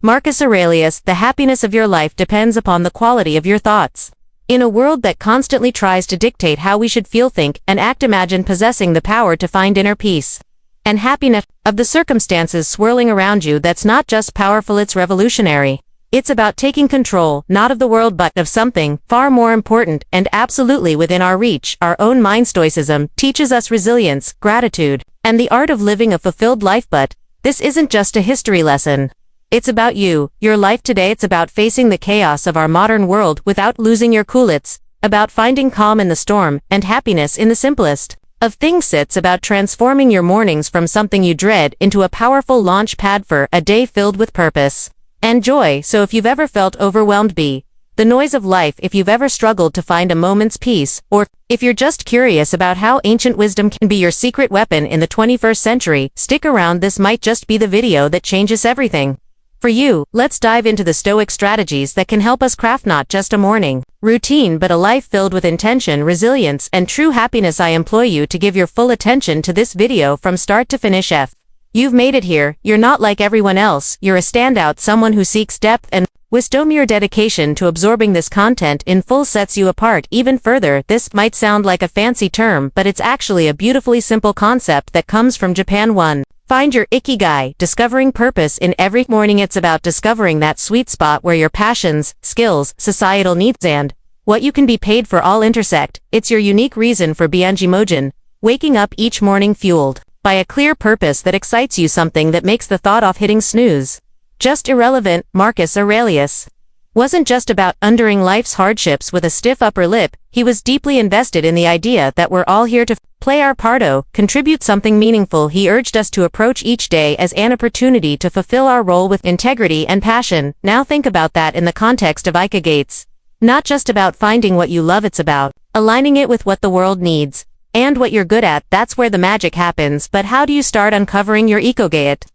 Marcus Aurelius, the happiness of your life depends upon the quality of your thoughts. In a world that constantly tries to dictate how we should feel, think, and act, imagine possessing the power to find inner peace and happiness of the circumstances swirling around you. That's not just powerful, it's revolutionary. It's about taking control, not of the world but of something far more important and absolutely within our reach, our own mind. Stoicism teaches us resilience, gratitude, and the art of living a fulfilled life. But this isn't just a history lesson. It's about you, your life today. It's about facing the chaos of our modern world without losing your cool. It's about finding calm in the storm and happiness in the simplest of things. It's about transforming your mornings from something you dread into a powerful launch pad for a day filled with purpose and joy. So if you've ever felt overwhelmed by the noise of life, if you've ever struggled to find a moment's peace, or if you're just curious about how ancient wisdom can be your secret weapon in the 21st century, stick around. This might just be the video that changes everything. For you, let's dive into the Stoic strategies that can help us craft not just a morning routine but a life filled with intention, resilience, and true happiness. I implore you to give your full attention to this video from start to finish. If you've made it here, you're not like everyone else, you're a standout, someone who seeks depth and wisdom. Your dedication to absorbing this content in full sets you apart even further. This might sound like a fancy term, but it's actually a beautifully simple concept that comes from Japan. 1. Find your ikigai, discovering purpose in every morning. It's about discovering that sweet spot where your passions, skills, societal needs, and what you can be paid for all intersect. It's your unique reason for Bianjimojin, waking up each morning fueled by a clear purpose that excites you, something that makes the thought of hitting snooze just irrelevant. Marcus Aurelius wasn't just about enduring life's hardships with a stiff upper lip. He was deeply invested in the idea that we're all here to play our part, contribute something meaningful. He urged us to approach each day as an opportunity to fulfill our role with integrity and passion. Now think about that in the context of ikigai. Not just about finding what you love, it's about aligning it with what the world needs and what you're good at. That's where the magic happens. But how do you start uncovering your ikigai? It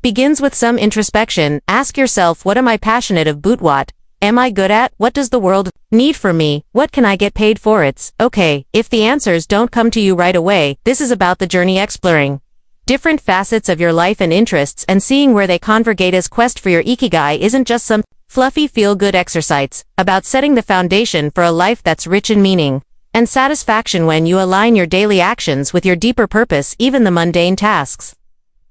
begins with some introspection. Ask yourself, what am I passionate about? What am I good at? What does the world need from me? What can I get paid for? It's okay if the answers don't come to you right away. This is about the journey, exploring different facets of your life and interests and seeing where they converge. As quest for your ikigai isn't just some fluffy feel-good exercise, about setting the foundation for a life that's rich in meaning and satisfaction. When you align your daily actions with your deeper purpose, even the mundane tasks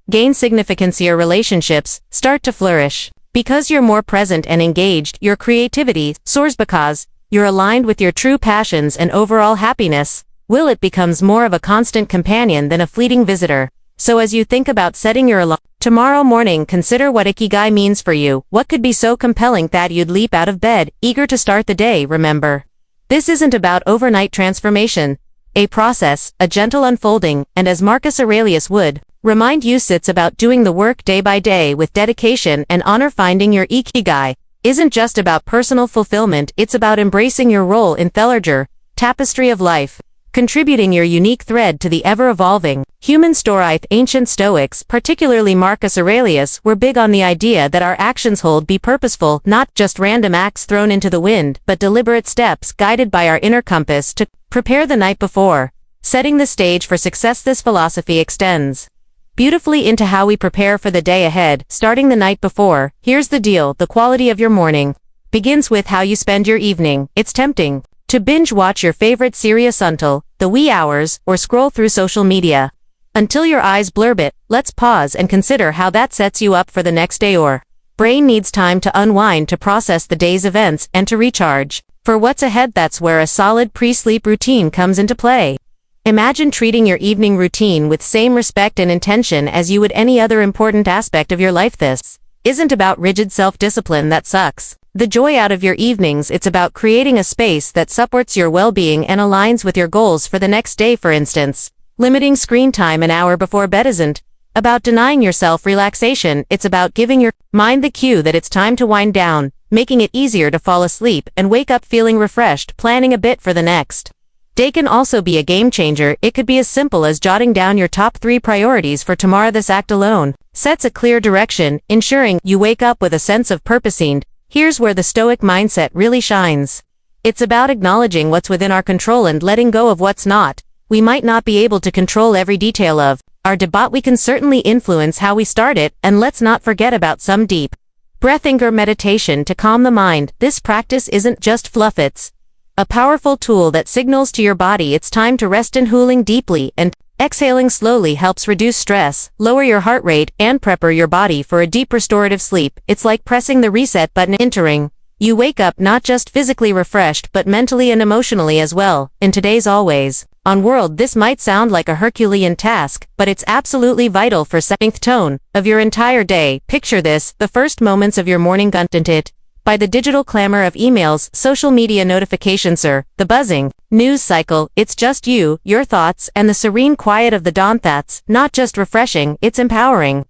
gain significance. Your relationships start to flourish because you're more present and engaged. Your creativity soars because you're aligned with your true passions, and overall happiness, it becomes more of a constant companion than a fleeting visitor. So as you think about setting your alarm tomorrow morning, consider what ikigai means for you. What could be so compelling that you'd leap out of bed, eager to start the day? Remember, this isn't about overnight transformation, a process, a gentle unfolding, and as Marcus Aurelius would remind you, it's about doing the work day by day with dedication and honor. Finding your ikigai isn't just about personal fulfillment, it's about embracing your role in the larger tapestry of life, contributing your unique thread to the ever-evolving human story. Ancient Stoics, particularly Marcus Aurelius, were big on the idea that our actions be purposeful, not just random acts thrown into the wind, but deliberate steps guided by our inner compass to prepare the night before, setting the stage for success. This philosophy extends beautifully into how we prepare for the day ahead, starting the night before. Here's the deal, the quality of your morning begins with how you spend your evening. It's tempting to binge watch your favorite series until the wee hours, or scroll through social media until your eyes blur. But let's pause and consider how that sets you up for the next day. Your brain needs time to unwind, to process the day's events, and to recharge for what's ahead. That's where a solid pre-sleep routine comes into play. Imagine treating your evening routine with same respect and intention as you would any other important aspect of your life. This isn't about rigid self-discipline that sucks the joy out of your evenings. It's about creating a space that supports your well-being and aligns with your goals for the next day. For instance, limiting screen time an hour before bed isn't about denying yourself relaxation. It's about giving your mind the cue that it's time to wind down, making it easier to fall asleep and wake up feeling refreshed. Planning a bit for the next day can also be a game changer. It could be as simple as jotting down your top 3 priorities for tomorrow. This act alone sets a clear direction, ensuring you wake up with a sense of purpose. And here's where the Stoic mindset really shines. It's about acknowledging what's within our control and letting go of what's not. We might not be able to control every detail of our day, but we can certainly influence how we start it. And let's not forget about some deep breathing or meditation to calm the mind. This practice isn't just fluff, it's a powerful tool that signals to your body it's time to rest. Inhaling deeply and exhaling slowly helps reduce stress, lower your heart rate, and prepare your body for a deep restorative sleep. It's like pressing the reset button. Entering, you wake up not just physically refreshed but mentally and emotionally as well. In today's always on world, this might sound like a Herculean task, but it's absolutely vital for setting the tone of your entire day. Picture this: the first moments of your morning gunted by the digital clamor of emails, social media notifications, or the buzzing news cycle. It's just you, your thoughts, and the serene quiet of the dawn. That's not just refreshing, it's empowering.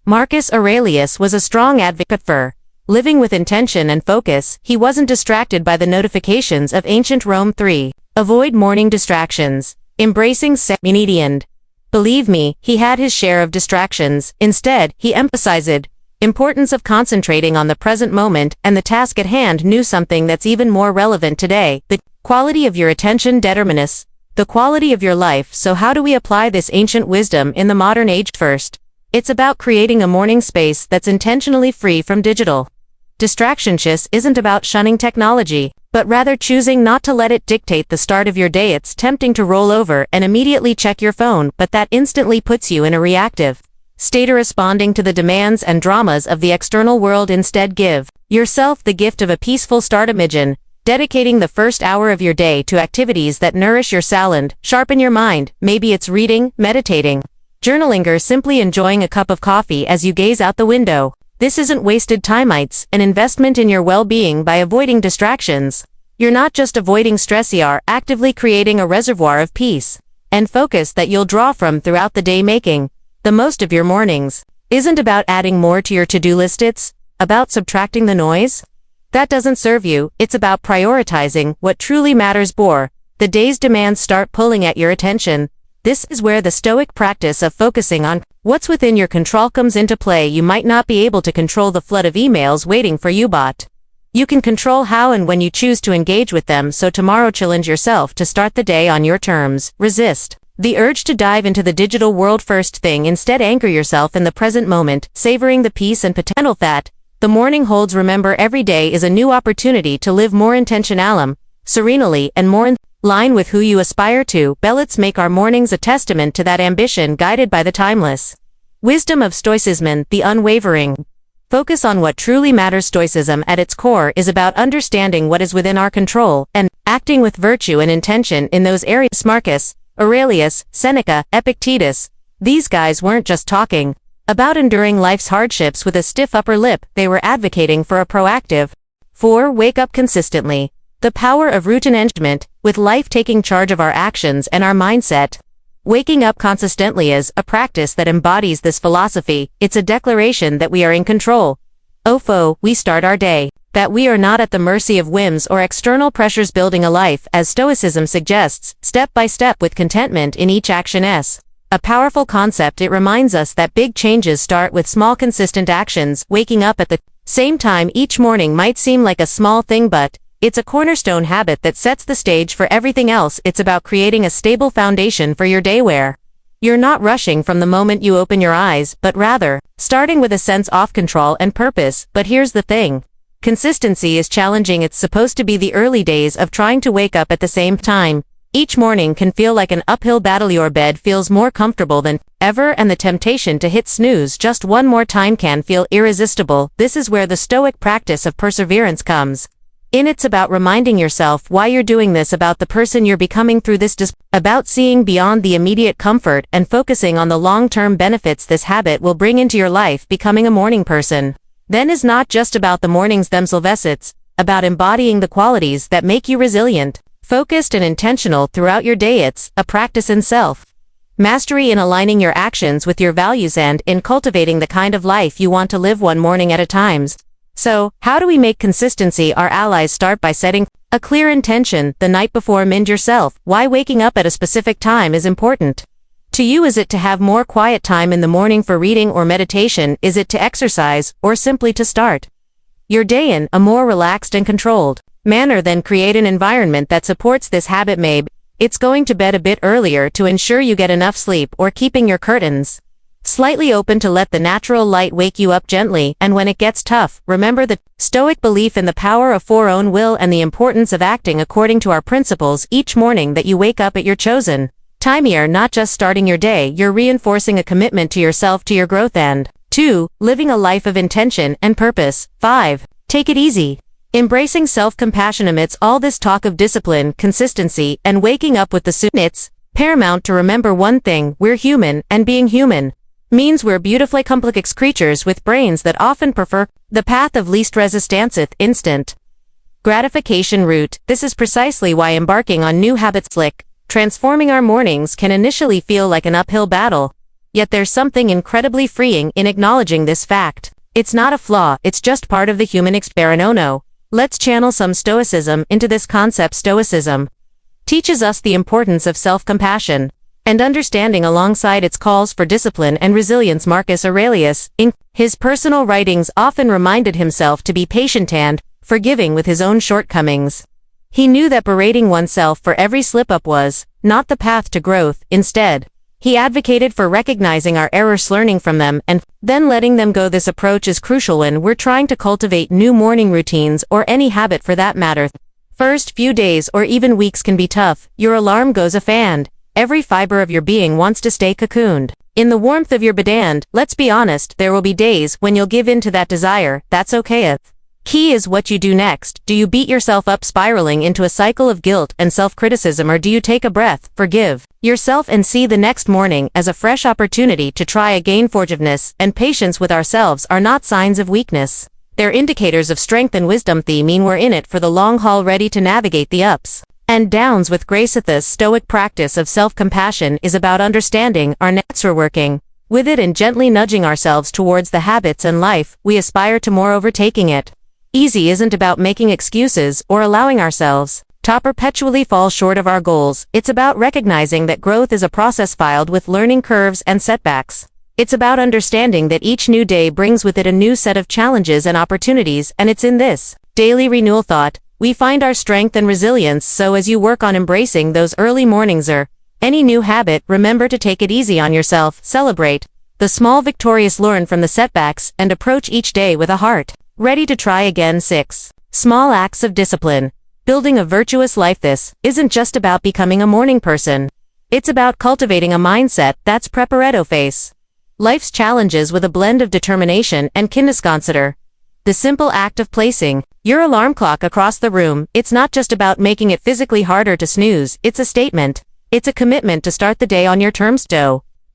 Marcus Aurelius was a strong advocate for living with intention and focus. He wasn't distracted by the notifications of ancient Rome. 3. Avoid morning distractions. Embracing and believe me, he had his share of distractions. Instead, he emphasized importance of concentrating on the present moment and the task at hand. Knew something that's even more relevant today: the quality of your attention determines the quality of your life. So how do we apply this ancient wisdom in the modern age? First, it's about creating a morning space that's intentionally free from digital distractions. This isn't about shunning technology, but rather choosing not to let it dictate the start of your day. It's tempting to roll over and immediately check your phone, but that instantly puts you in a reactive state, responding to the demands and dramas of the external world. Instead, give yourself the gift of a peaceful start. Imagine dedicating the first hour of your day to activities that nourish your soul and sharpen your mind. Maybe it's reading, meditating, journaling, or simply enjoying a cup of coffee as you gaze out the window. This isn't wasted time, it's an investment in your well-being. By avoiding distractions, you're not just avoiding stress, you're actively creating a reservoir of peace and focus that you'll draw from throughout the day. Making the most of your mornings isn't about adding more to your to-do list, it's about subtracting the noise that doesn't serve you. It's about prioritizing what truly matters. Before the day's demands start pulling at your attention, this is where the Stoic practice of focusing on what's within your control comes into play. You might not be able to control the flood of emails waiting for you, but you can control how and when you choose to engage with them. So tomorrow, challenge yourself to start the day on your terms. Resist the urge to dive into the digital world first thing. Instead, anchor yourself in the present moment, savoring the peace and potential that the morning holds. Remember, every day is a new opportunity to live more intentionally, serenely, and more in line with who you aspire to be. Let's make our mornings a testament to that ambition, guided by the timeless wisdom of Stoicism, the unwavering focus on what truly matters. Stoicism at its core is about understanding what is within our control and acting with virtue and intention in those areas. Marcus Aurelius, Seneca, Epictetus, these guys weren't just talking about enduring life's hardships with a stiff upper lip. They were advocating for a proactive 4. Wake up consistently. The power of routine engagement with life, taking charge of our actions and our mindset. Waking up consistently is a practice that embodies this philosophy. It's a declaration that we are in control. We start our day, that we are not at the mercy of whims or external pressures. Building a life, as Stoicism suggests, step by step with contentment in each action is a powerful concept. It reminds us that big changes start with small, consistent actions. Waking up at the same time each morning might seem like a small thing, but it's a cornerstone habit that sets the stage for everything else. It's about creating a stable foundation for your day where you're not rushing from the moment you open your eyes, but rather starting with a sense of control and purpose. But here's the thing: consistency is challenging. It's supposed to be the early days of trying to wake up at the same time each morning can feel like an uphill battle. Your bed feels more comfortable than ever, and the temptation to hit snooze just one more time can feel irresistible. This is where the Stoic practice of perseverance comes in. It's about reminding yourself why you're doing this, about the person you're becoming through this, about seeing beyond the immediate comfort and focusing on the long-term benefits this habit will bring into your life. Becoming a morning person then is not just about the mornings themselves, it's about embodying the qualities that make you resilient, focused, and intentional throughout your day. It's a practice in self-mastery, in aligning your actions with your values, and in cultivating the kind of life you want to live, one morning at a time. So, how do we make consistency our allies? Start by setting a clear intention the night before. Mind yourself why waking up at a specific time is important to you. Is it to have more quiet time in the morning for reading or meditation? Is it to exercise, or simply to start your day in a more relaxed and controlled manner? Then create an environment that supports this habit. Maybe it's going to bed a bit earlier to ensure you get enough sleep, or keeping your curtains slightly open to let the natural light wake you up gently, and when it gets tough, remember the Stoic belief in the power of our own will and the importance of acting according to our principles each morning that you wake up at your chosen time. You're not just starting your day, you're reinforcing a commitment to yourself, to your growth, and 2. Living a life of intention and purpose. 5. Take it easy. Embracing self-compassion amidst all this talk of discipline, consistency, and waking up with the suit. It's paramount to remember one thing: we're human, and being human means we're beautifully complex creatures with brains that often prefer the path of least resistance, instant gratification route. This is precisely why embarking on new habits like transforming our mornings can initially feel like an uphill battle. Yet there's something incredibly freeing in acknowledging this fact. It's not a flaw, it's just part of the human experience. Let's channel some Stoicism into this concept. Stoicism teaches us the importance of self-compassion and understanding alongside its calls for discipline and resilience. Marcus Aurelius, in his personal writings, often reminded himself to be patient and forgiving with his own shortcomings. He knew that berating oneself for every slip-up was not the path to growth. Instead, he advocated for recognizing our errors, learning from them, and then letting them go. This approach is crucial when we're trying to cultivate new morning routines, or any habit for that matter. First few days or even weeks can be tough. Your alarm goes off and every fiber of your being wants to stay cocooned in the warmth of your bed, and let's be honest, there will be days when you'll give in to that desire. That's okay. Key is what you do next. Do you beat yourself up, spiraling into a cycle of guilt and self-criticism, or do you take a breath, forgive yourself, and see the next morning as a fresh opportunity to try again? Forgiveness and patience with ourselves are not signs of weakness. They're indicators of strength and wisdom. They mean we're in it for the long haul, ready to navigate the ups and downs with grace. The Stoic practice of self-compassion is about understanding our needs, we're working with it, and gently nudging ourselves towards the habits and life we aspire to. Moreover, taking it easy isn't about making excuses or allowing ourselves to perpetually fall short of our goals. It's about recognizing that growth is a process filled with learning curves and setbacks. It's about understanding that each new day brings with it a new set of challenges and opportunities, and it's in this daily renewal thought we find our strength and resilience. So as you work on embracing those early mornings or any new habit, remember to take it easy on yourself, celebrate the small victories, learn from the setbacks, and approach each day with a heart ready to try again. 6. Small acts of discipline. Building a virtuous life. This isn't just about becoming a morning person. It's about cultivating a mindset that's prepared to face life's challenges with a blend of determination and kindness. Consider the simple act of placing your alarm clock across the room. It's not just about making it physically harder to snooze, it's a statement. It's a commitment to start the day on your terms.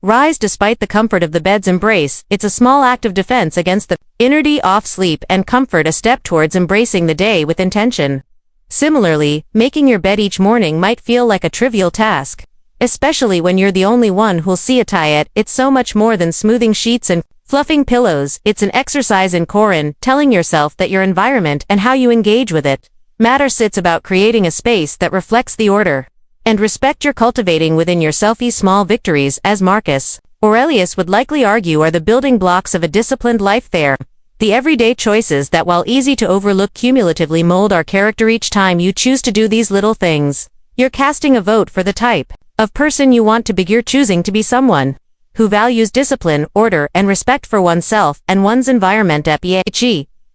Rise despite the comfort of the bed's embrace. It's a small act of defense against the inerty of sleep and comfort, a step towards embracing the day with intention. Similarly, making your bed each morning might feel like a trivial task, especially when you're the only one who'll see it. It's so much more than smoothing sheets and fluffing pillows. It's an exercise in Koran, telling yourself that your environment and how you engage with it matters. It's about creating a space that reflects the order and respect you're cultivating within yourself. These small victories, as Marcus Aurelius would likely argue, are the building blocks of a disciplined life. They're the everyday choices that, while easy to overlook, cumulatively mold our character. Each time you choose to do these little things, you're casting a vote for the type of person you want to be. You're choosing to be someone who values discipline, order, and respect for oneself and one's environment.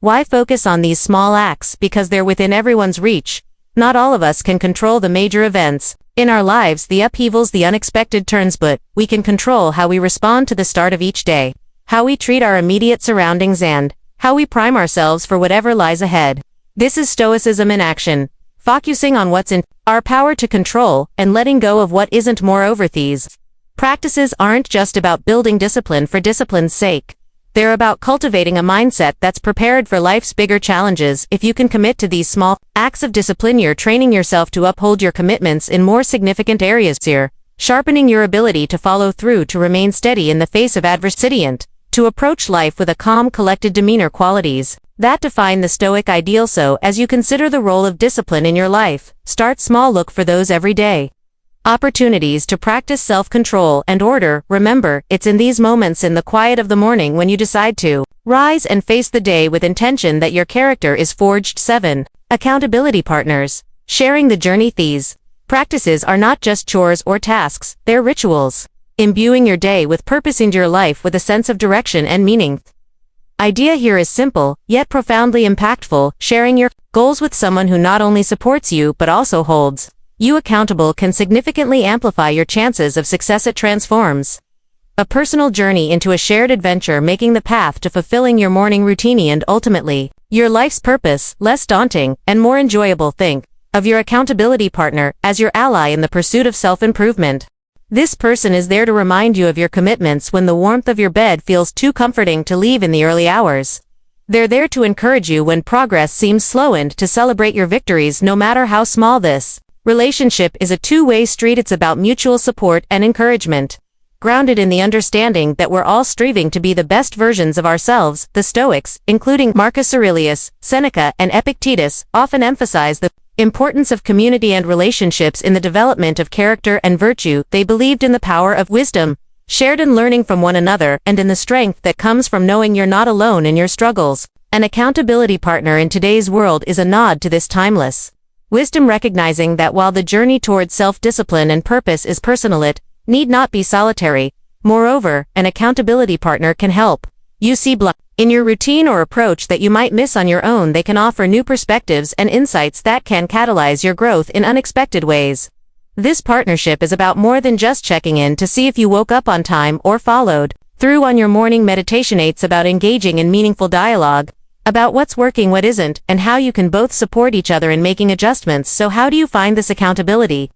Why focus on these small acts? Because they're within everyone's reach. Not all of us can control the major events in our lives, the upheavals, the unexpected turns, but we can control how we respond to the start of each day, how we treat our immediate surroundings, and how we prime ourselves for whatever lies ahead. This is Stoicism in action, focusing on what's in our power to control and letting go of what isn't. Moreover, these practices aren't just about building discipline for discipline's sake. They're about cultivating a mindset that's prepared for life's bigger challenges. If you can commit to these small acts of discipline, you're training yourself to uphold your commitments in more significant areas. You're sharpening your ability to follow through, to remain steady in the face of adversity, and to approach life with a calm, collected demeanor, qualities that define the Stoic ideal. So, as you consider the role of discipline in your life, start small. Look for those everyday opportunities to practice self-control and order. Remember, it's in these moments, in the quiet of the morning, when you decide to rise and face the day with intention, that your character is forged. 7. Accountability partners. Sharing the journey. These practices are not just chores or tasks, they're rituals. imbuing your day with purpose and your life with a sense of direction and meaning. Idea here is simple, yet profoundly impactful. Sharing your goals with someone who not only supports you but also holds you accountable can significantly amplify your chances of success. It transforms a personal journey into a shared adventure, making the path to fulfilling your morning routine and ultimately your life's purpose less daunting and more enjoyable. Think of your accountability partner as your ally in the pursuit of self-improvement. This person is there to remind you of your commitments when the warmth of your bed feels too comforting to leave in the early hours. They're there to encourage you when progress seems slow and to celebrate your victories no matter how small. This relationship is a two-way street. It's about mutual support and encouragement, grounded in the understanding that we're all striving to be the best versions of ourselves. The Stoics, including Marcus Aurelius, Seneca, and Epictetus, often emphasize the importance of community and relationships in the development of character and virtue. They believed in the power of wisdom, shared in learning from one another, and in the strength that comes from knowing you're not alone in your struggles. An accountability partner in today's world is a nod to this timeless wisdom, recognizing that while the journey towards self-discipline and purpose is personal, it need not be solitary. Moreover, an accountability partner can help you see in your routine or approach that you might miss on your own. They can offer new perspectives and insights that can catalyze your growth in unexpected ways. This partnership is about more than just checking in to see if you woke up on time or followed through on your morning meditation. It's about engaging in meaningful dialogue about what's working, what isn't, and how you can both support each other in making adjustments. So how do you find this accountability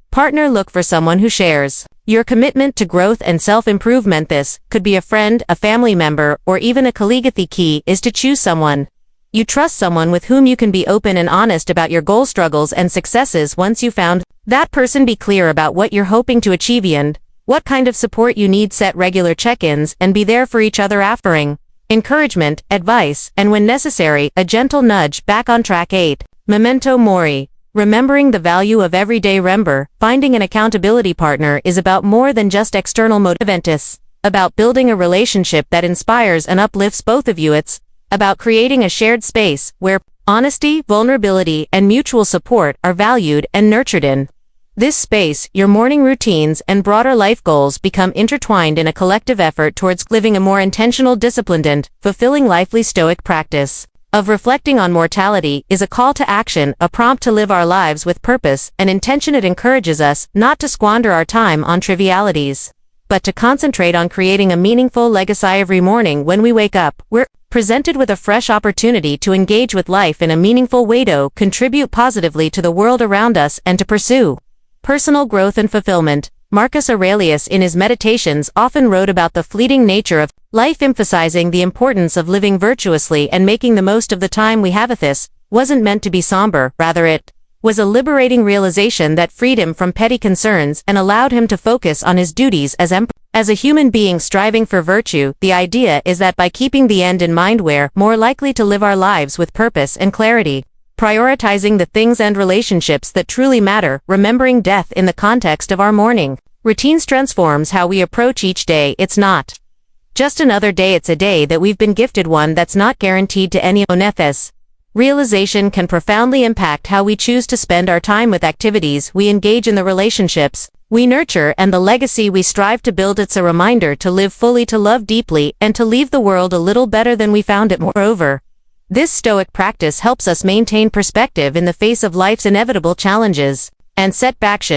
partner? Look for someone who shares your commitment to growth and self-improvement. This could be a friend, a family member, or even a colleague. The key is to choose someone you trust, someone with whom you can be open and honest about your goals, struggles, and successes. Once you found that person, be clear about what you're hoping to achieve and what kind of support you need. Set regular check-ins and be there for each other, offering encouragement, advice, and when necessary, a gentle nudge back on track. 8. Memento mori. Remembering the value of everyday. Remember, finding an accountability partner is about more than just external motiventus, about building a relationship that inspires and uplifts both of you. It's about creating a shared space where honesty, vulnerability, and mutual support are valued and nurtured. In this space, your morning routines and broader life goals become intertwined in a collective effort towards living a more intentional, disciplined, and fulfilling life. Stoic practice of reflecting on mortality is a call to action, a prompt to live our lives with purpose and intention. It encourages us not to squander our time on trivialities, but to concentrate on creating a meaningful legacy. Every morning when we wake up, we're presented with a fresh opportunity to engage with life in a meaningful way, to contribute positively to the world around us, and to pursue personal growth and fulfillment. Marcus Aurelius in his Meditations often wrote about the fleeting nature of life, emphasizing the importance of living virtuously and making the most of the time we have. This wasn't meant to be somber, rather it was a liberating realization that freed him from petty concerns and allowed him to focus on his duties as a human being striving for virtue. The idea is that by keeping the end in mind, we're more likely to live our lives with purpose and clarity, prioritizing the things and relationships that truly matter. Remembering death in the context of our morning routines transforms how we approach each day. It's not just another day, it's a day that we've been gifted, one that's not guaranteed to any. This realization can profoundly impact how we choose to spend our time, with activities we engage in, the relationships we nurture, and the legacy we strive to build. It's a reminder to live fully, to love deeply, and to leave the world a little better than we found it. Moreover, this Stoic practice helps us maintain perspective in the face of life's inevitable challenges and setbacks.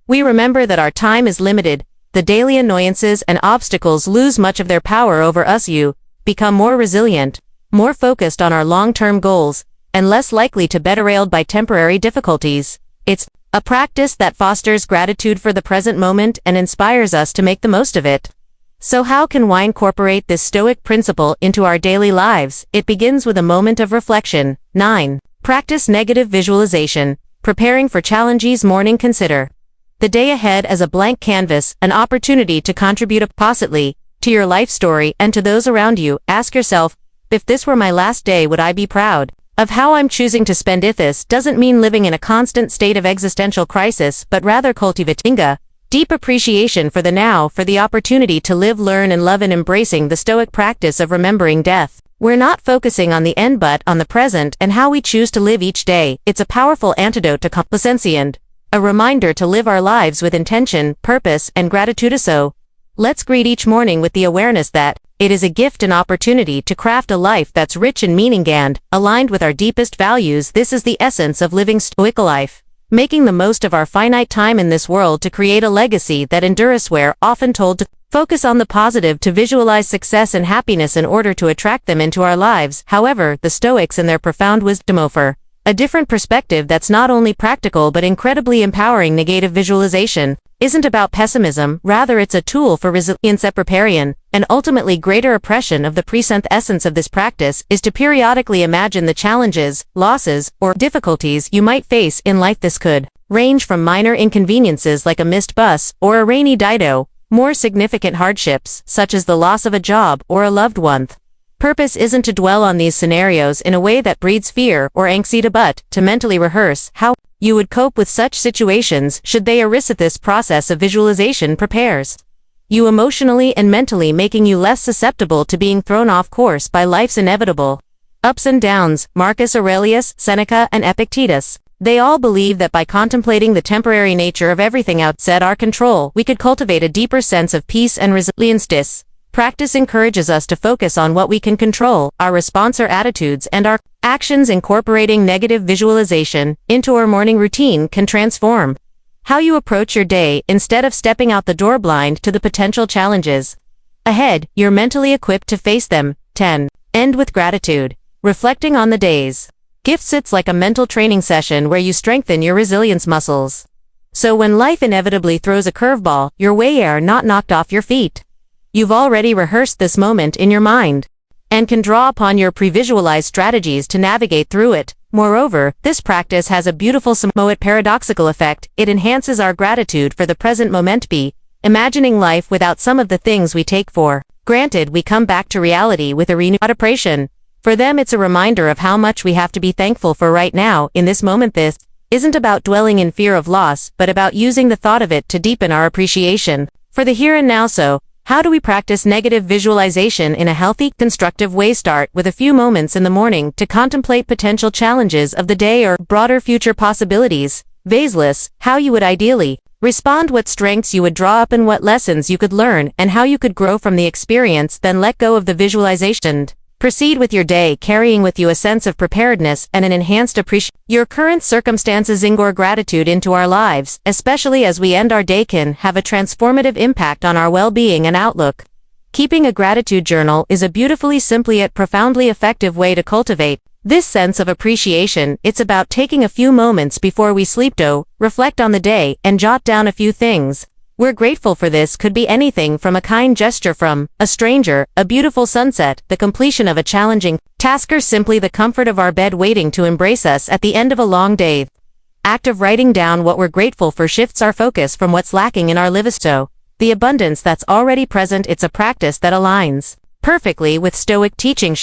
We remember that our time is limited. The daily annoyances and obstacles lose much of their power over us. You become more resilient, more focused on our long-term goals, and less likely to be derailed by temporary difficulties. It's a practice that fosters gratitude for the present moment and inspires us to make the most of it. So how can we incorporate this Stoic principle into our daily lives? It begins with a moment of reflection. 9. Practice negative visualization. Preparing for challenges. Morning. Consider the day ahead as a blank canvas, an opportunity to contribute positively to your life story and to those around you. Ask yourself, if this were my last day, would I be proud of how I'm choosing to spend it? This doesn't mean living in a constant state of existential crisis, but rather cultivating a deep appreciation for the now, for the opportunity to live, learn, and love, and embracing the Stoic practice of remembering death. We're not focusing on the end but on the present and how we choose to live each day. It's a powerful antidote to complacency and a reminder to live our lives with intention, purpose, and gratitude. So, Let's greet each morning with the awareness that it is a gift and opportunity to craft a life that's rich in meaning and aligned with our deepest values. This is the essence of living Stoic life, making the most of our finite time in this world to create a legacy that endures. We're often told to focus on the positive, to visualize success and happiness in order to attract them into our lives. However, the Stoics in their profound wisdom offer a different perspective that's not only practical but incredibly empowering. Negative visualization isn't about pessimism, rather it's a tool for resilience. Preparation, and ultimately greater oppression of the present essence of this practice is to periodically imagine the challenges, losses, or difficulties you might face in life. This could range from minor inconveniences like a missed bus or a rainy dido, more significant hardships such as the loss of a job or a loved one. Purpose isn't to dwell on these scenarios in a way that breeds fear or anxiety, but to mentally rehearse how you would cope with such situations should they arise. This process of visualization prepares you emotionally and mentally, making you less susceptible to being thrown off course by life's inevitable ups and downs. Marcus Aurelius, Seneca, and Epictetus, they all believe that by contemplating the temporary nature of everything outside our control, we could cultivate a deeper sense of peace and resilience. This practice encourages us to focus on what we can control, our response, our attitudes, and our actions. Incorporating negative visualization into our morning routine can transform how you approach your day. Instead of stepping out the door blind to the potential challenges ahead, you're mentally equipped to face them. 10. End with gratitude. Reflecting on the day's gifts. It's like a mental training session where you strengthen your resilience muscles. So when life inevitably throws a curveball your way, are not knocked off your feet. You've already rehearsed this moment in your mind and can draw upon your pre-visualized strategies to navigate through it. Moreover, this practice has a beautiful somewhat paradoxical effect. It enhances our gratitude for the present moment. Imagining life without some of the things we take for granted, we come back to reality with a renewed appreciation for them. It's a reminder of how much we have to be thankful for right now, in this moment. This isn't about dwelling in fear of loss, but about using the thought of it to deepen our appreciation for the here and now. So, how do we practice negative visualization in a healthy, constructive way? Start with a few moments in the morning to contemplate potential challenges of the day or broader future possibilities. Visualize how you would ideally respond, what strengths you would draw up, and what lessons you could learn, and how you could grow from the experience. Then let go of the visualization. Proceed with your day, carrying with you a sense of preparedness and an enhanced appreciation. Your current circumstances ingrow gratitude into our lives, especially as we end our day, can have a transformative impact on our well-being and outlook. Keeping a gratitude journal is a beautifully simple yet profoundly effective way to cultivate this sense of appreciation. It's about taking a few moments before we sleep to reflect on the day and jot down a few things we're grateful for. This could be anything from a kind gesture from a stranger, a beautiful sunset, the completion of a challenging task, or simply the comfort of our bed waiting to embrace us at the end of a long day. Act of writing down what we're grateful for shifts our focus from what's lacking in our lives to the abundance that's already present. It's a practice that aligns perfectly with Stoic teaching.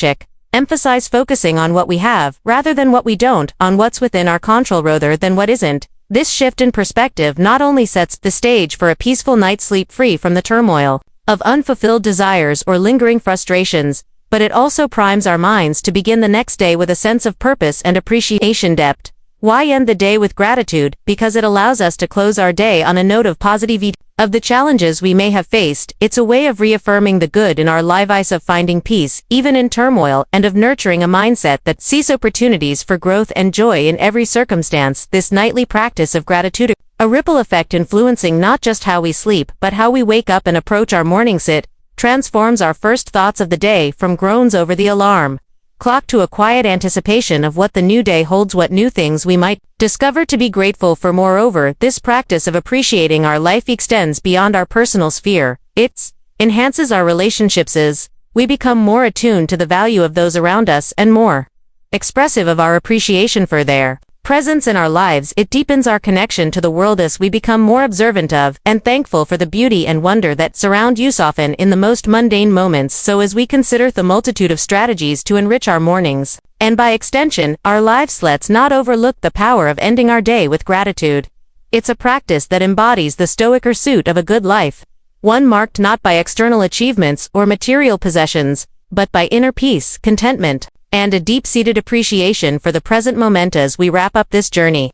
Emphasize focusing on what we have rather than what we don't, on what's within our control rather than what isn't. This shift in perspective not only sets the stage for a peaceful night's sleep free from the turmoil of unfulfilled desires or lingering frustrations, but it also primes our minds to begin the next day with a sense of purpose and appreciation. Depth. Why end the day with gratitude? Because it allows us to close our day on a note of positivity of the challenges we may have faced. It's a way of reaffirming the good in our lives, of finding peace even in turmoil, and of nurturing a mindset that sees opportunities for growth and joy in every circumstance. This nightly practice of gratitude, a ripple effect influencing not just how we sleep but how we wake up and approach our mornings. It transforms our first thoughts of the day from groans over the alarm clock to a quiet anticipation of what the new day holds, what new things we might discover to be grateful for. Moreover, this practice of appreciating our life extends beyond our personal sphere. It enhances our relationships as we become more attuned to the value of those around us and more expressive of our appreciation for their presence in our lives. It deepens our connection to the world as we become more observant of and thankful for the beauty and wonder that surround us, often in the most mundane moments. So as we consider the multitude of strategies to enrich our mornings, and by extension, our lives, let's not overlook the power of ending our day with gratitude. It's a practice that embodies the Stoic pursuit of a good life, one marked not by external achievements or material possessions, but by inner peace, contentment, and a deep-seated appreciation for the present moment. As we wrap up this journey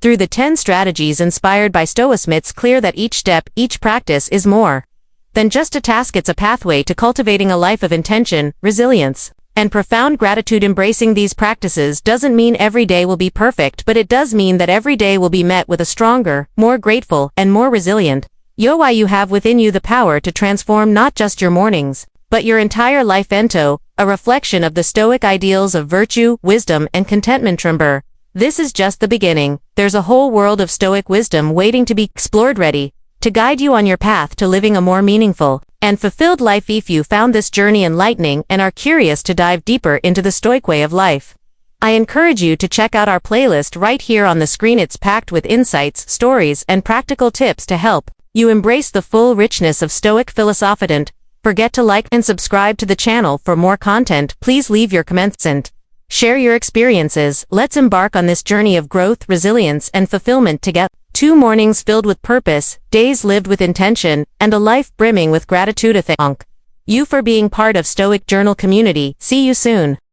through the 10 strategies inspired by Stoicism, it's clear that each step, each practice is more than just a task. It's a pathway to cultivating a life of intention, resilience, and profound gratitude. Embracing these practices doesn't mean every day will be perfect, but it does mean that every day will be met with a stronger, more grateful, and more resilient why you have within you the power to transform not just your mornings, but your entire life. Ento, a reflection of the Stoic ideals of virtue, wisdom, and contentment. Remember, this is just the beginning. There's a whole world of Stoic wisdom waiting to be explored, ready to guide you on your path to living a more meaningful and fulfilled life. If you found this journey enlightening and are curious to dive deeper into the Stoic way of life, I encourage you to check out our playlist right here on the screen. It's packed with insights, stories, and practical tips to help you embrace the full richness of Stoic philosophy. Don't forget to like and subscribe to the channel for more content. Please leave your comments and share your experiences. Let's embark on this journey of growth, resilience, and fulfillment together. 2 mornings filled with purpose, days lived with intention, and a life brimming with gratitude. Thank you for being part of Stoic Journal community. See you soon.